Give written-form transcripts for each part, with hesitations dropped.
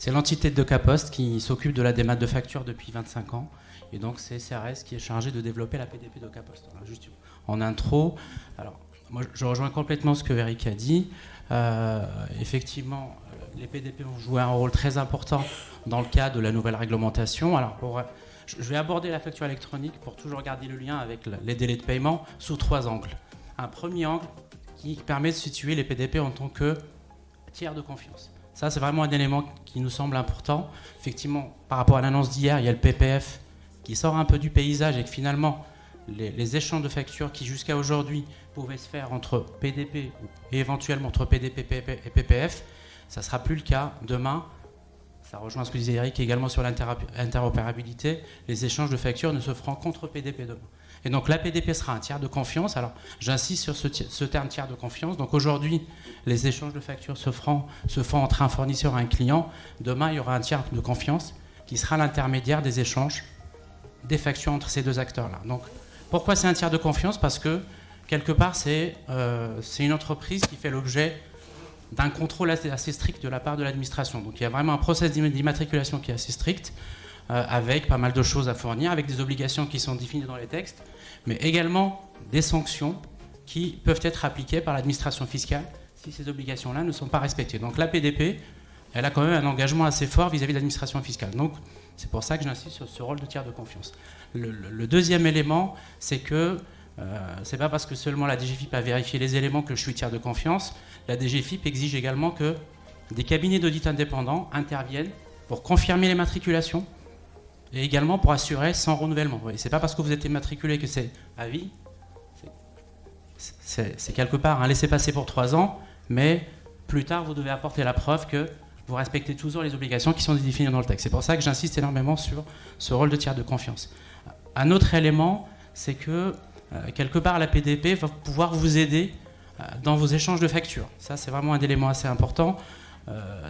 C'est l'entité de Docapost qui s'occupe de la démat de facture depuis 25 ans. Et donc, c'est CRS qui est chargé de développer la PDP Docapost. Voilà, juste en intro. Alors, moi, je rejoins complètement ce que Eric a dit. Effectivement, les PDP vont jouer un rôle très important dans le cadre de la nouvelle réglementation. Alors, je vais aborder la facture électronique pour toujours garder le lien avec les délais de paiement sous 3 angles. Un premier angle qui permet de situer les PDP en tant que tiers de confiance. Ça, c'est vraiment un élément qui nous semble important. Effectivement, par rapport à l'annonce d'hier, il y a le PPF qui sort un peu du paysage et que finalement, les échanges de factures qui jusqu'à aujourd'hui pouvaient se faire entre PDP et éventuellement entre PDP et PPF, ça ne sera plus le cas demain. Ça rejoint ce que disait Eric également sur l'interopérabilité. Les échanges de factures ne se feront qu'entre PDP demain. Et donc la PDP sera un tiers de confiance. Alors j'insiste sur ce terme tiers de confiance. Donc aujourd'hui, les échanges de factures se font entre un fournisseur et un client. Demain, il y aura un tiers de confiance qui sera l'intermédiaire des échanges des factures entre ces deux acteurs-là. Donc pourquoi c'est un tiers de confiance? Parce que quelque part, c'est une entreprise qui fait l'objet d'un contrôle assez strict de la part de l'administration. Donc il y a vraiment un process d'immatriculation qui est assez strict, avec pas mal de choses à fournir, avec des obligations qui sont définies dans les textes, mais également des sanctions qui peuvent être appliquées par l'administration fiscale si ces obligations-là ne sont pas respectées. Donc la PDP, elle a quand même un engagement assez fort vis-à-vis de l'administration fiscale. Donc c'est pour ça que j'insiste sur ce rôle de tiers de confiance. Le deuxième élément, c'est que c'est pas parce que seulement la DGFiP a vérifié les éléments que je suis tiers de confiance. La DGFiP exige également que des cabinets d'audit indépendants interviennent pour confirmer les matriculations et également pour assurer sans renouvellement. Et c'est pas parce que vous êtes immatriculé que c'est à vie. C'est quelque part un laissez-passer pour 3 ans, mais plus tard, vous devez apporter la preuve que vous respectez toujours les obligations qui sont définies dans le texte. C'est pour ça que j'insiste énormément sur ce rôle de tiers de confiance. Un autre élément, c'est que quelque part, la PDP va pouvoir vous aider dans vos échanges de factures. Ça, c'est vraiment un élément assez important.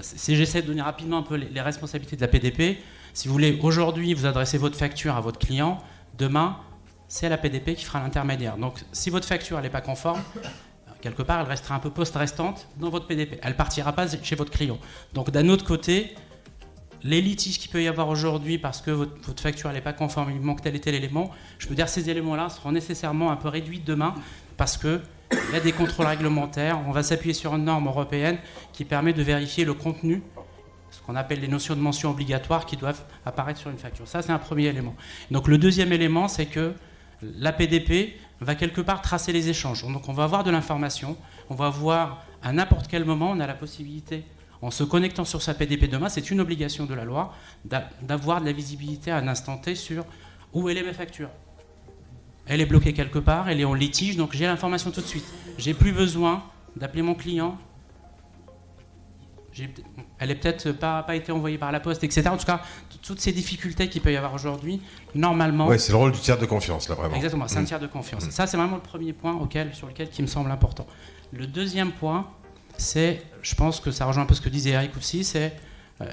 Si j'essaie de donner rapidement un peu les responsabilités de la PDP, si vous voulez aujourd'hui vous adresser votre facture à votre client, demain, c'est la PDP qui fera l'intermédiaire. Donc, si votre facture n'est pas conforme, quelque part, elle restera un peu post-restante dans votre PDP. Elle ne partira pas chez votre client. Donc, d'un autre côté, les litiges qu'il peut y avoir aujourd'hui parce que votre facture n'est pas conforme, il manque tel et tel élément, je peux dire que ces éléments-là seront nécessairement un peu réduits demain parce qu'il y a des contrôles réglementaires. On va s'appuyer sur une norme européenne qui permet de vérifier le contenu, ce qu'on appelle les notions de mention obligatoire qui doivent apparaître sur une facture. Ça, c'est un premier élément. Donc le deuxième élément, c'est que la PDP va quelque part tracer les échanges. Donc on va avoir de l'information, on va voir à n'importe quel moment, on a la possibilité, en se connectant sur sa PDP demain, c'est une obligation de la loi, d'avoir de la visibilité à un instant T sur où elle est ma facture. Elle est bloquée quelque part, elle est en litige, donc j'ai l'information tout de suite. J'ai plus besoin d'appeler mon client. Elle n'est peut-être pas été envoyée par la poste, etc. En tout cas, toutes ces difficultés qu'il peut y avoir aujourd'hui, normalement... Oui, c'est le rôle du tiers de confiance, là, vraiment. Exactement, c'est un tiers de confiance. Ça, c'est vraiment le premier point sur lequel qui me semble important. Le deuxième point, c'est, je pense que ça rejoint un peu ce que disait Eric aussi, c'est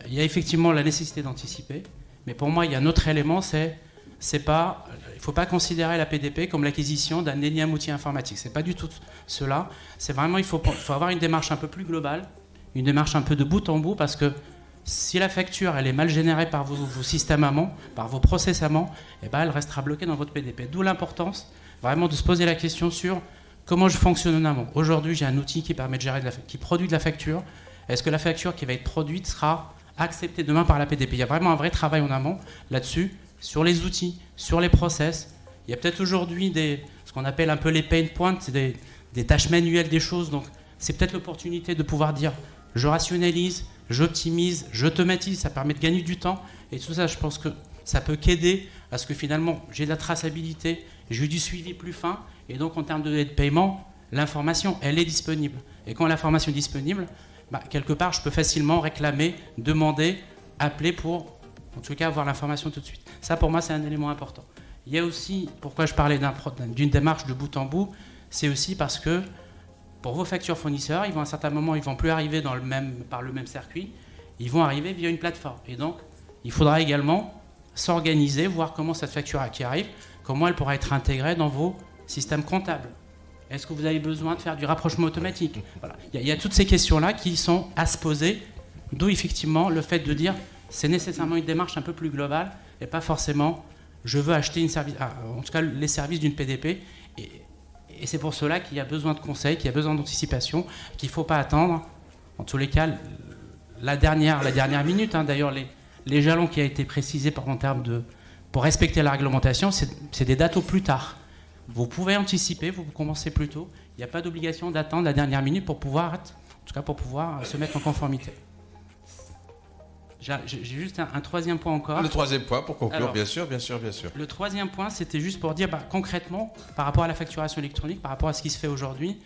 il y a effectivement la nécessité d'anticiper, mais pour moi, il y a un autre élément, il ne faut pas considérer la PDP comme l'acquisition d'un énième outil informatique. C'est pas du tout cela. C'est vraiment, il faut avoir une démarche un peu plus globale, une démarche un peu de bout en bout, parce que si la facture elle est mal générée par vos systèmes amont, par vos process amont, eh ben, elle restera bloquée dans votre PDP. D'où l'importance vraiment de se poser la question sur comment je fonctionne en amont. Aujourd'hui, j'ai un outil qui permet de gérer qui produit de la facture. Est-ce que la facture qui va être produite sera acceptée demain par la PDP? Il y a vraiment un vrai travail en amont là-dessus, sur les outils, sur les process. Il y a peut-être aujourd'hui ce qu'on appelle un peu les pain points, c'est des tâches manuelles des choses. Donc, c'est peut-être l'opportunité de pouvoir dire je rationalise, j'optimise, j'automatise, ça permet de gagner du temps. Et tout ça, je pense que ça peut qu'aider à ce que finalement, j'ai de la traçabilité, j'ai du suivi plus fin. Et donc, en termes de délai de paiement, l'information, elle est disponible. Et quand l'information est disponible, quelque part, je peux facilement réclamer, demander, appeler pour, en tout cas, avoir l'information tout de suite. Ça, pour moi, c'est un élément important. Il y a aussi, pourquoi je parlais d'une démarche de bout en bout, c'est aussi parce que pour vos factures fournisseurs, à un certain moment, ils ne vont plus arriver par le même circuit, ils vont arriver via une plateforme. Et donc, il faudra également s'organiser, voir comment cette facture qui arrive, comment elle pourra être intégrée dans vos systèmes comptables. Est-ce que vous avez besoin de faire du rapprochement automatique? Voilà. Il y a toutes ces questions-là qui sont à se poser D'où effectivement le fait de dire c'est nécessairement une démarche un peu plus globale et pas forcément je veux acheter en tout cas les services d'une PDP. Et c'est pour cela qu'il y a besoin de conseils, qu'il y a besoin d'anticipation, qu'il ne faut pas attendre. En tous les cas, la dernière minute, d'ailleurs, les jalons qui a été précisés en termes de... Pour respecter la réglementation, c'est des dates au plus tard. Vous pouvez anticiper, vous commencez plus tôt. Il n'y a pas d'obligation d'attendre la dernière minute pour pouvoir se mettre en conformité. J'ai juste un troisième point encore. Le troisième point pour conclure, alors, bien sûr. Le troisième point, c'était juste pour dire concrètement, par rapport à la facturation électronique, par rapport à ce qui se fait aujourd'hui,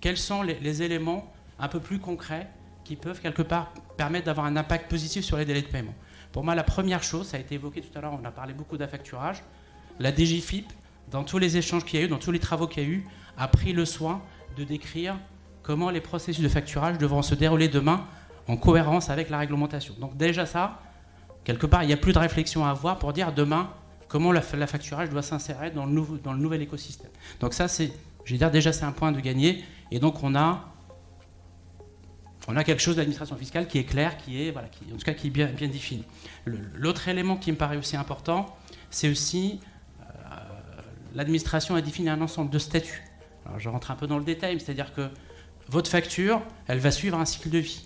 quels sont les éléments un peu plus concrets qui peuvent quelque part permettre d'avoir un impact positif sur les délais de paiement. Pour moi, la première chose, ça a été évoqué tout à l'heure, on a parlé beaucoup d'affacturage. La DGFiP, dans tous les échanges qu'il y a eu, dans tous les travaux qu'il y a eu, a pris le soin de décrire comment les processus de facturage devront se dérouler demain en cohérence avec la réglementation. Donc déjà ça, quelque part, il n'y a plus de réflexion à avoir pour dire demain comment la facturage doit s'insérer dans le nouvel écosystème. Donc ça, déjà c'est un point de gagner. Et donc on a quelque chose de l'administration fiscale qui est clair, qui est bien défini. L'autre élément qui me paraît aussi important, c'est aussi l'administration a défini un ensemble de statuts. Alors je rentre un peu dans le détail, c'est-à-dire que votre facture, elle va suivre un cycle de vie.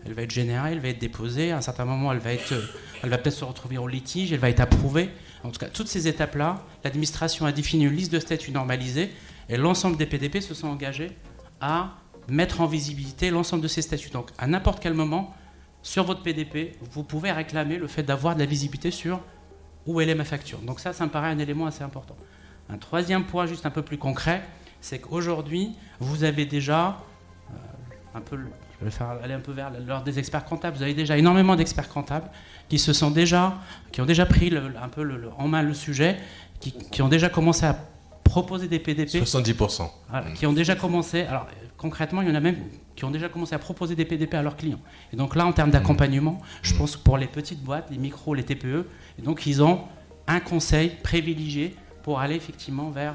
Elle va être générée, elle va être déposée. À un certain moment, elle va peut-être se retrouver au litige, elle va être approuvée. En tout cas, toutes ces étapes-là, l'administration a défini une liste de statuts normalisés et l'ensemble des PDP se sont engagés à mettre en visibilité l'ensemble de ces statuts. Donc, à n'importe quel moment, sur votre PDP, vous pouvez réclamer le fait d'avoir de la visibilité sur où elle est ma facture. Donc ça me paraît un élément assez important. Un troisième point, juste un peu plus concret, c'est qu'aujourd'hui, vous avez déjà je vais aller un peu vers l'ordre des experts comptables. Vous avez déjà énormément d'experts comptables qui ont déjà pris en main le sujet, qui ont déjà commencé à proposer des PDP. 70%. Voilà, qui ont déjà commencé. Alors concrètement, il y en a même qui ont déjà commencé à proposer des PDP à leurs clients. Et donc là, en termes d'accompagnement, je pense que pour les petites boîtes, les micros, les TPE, et donc ils ont un conseil privilégié pour aller effectivement vers...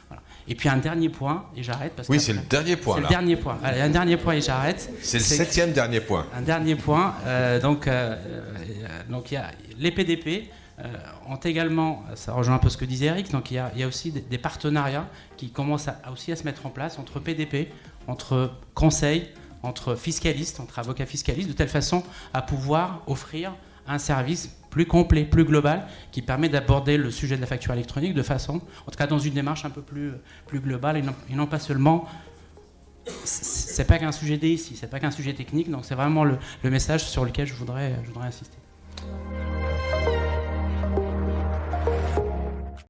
voilà. Et puis un dernier point, et j'arrête. Oui, c'est le dernier point. C'est le dernier point. Allez, un dernier point et j'arrête. C'est le septième dernier point. Un dernier point. Donc il y a les PDP ont également, ça rejoint un peu ce que disait Eric, donc il y a aussi des partenariats qui commencent aussi à se mettre en place entre PDP, entre conseils, entre fiscalistes, entre avocats fiscalistes, de telle façon à pouvoir offrir un service plus complet, plus global, qui permet d'aborder le sujet de la facture électronique de façon, en tout cas dans une démarche un peu plus globale et non pas seulement... C'est pas qu'un sujet DSI, c'est pas qu'un sujet technique, donc c'est vraiment le message sur lequel je voudrais insister.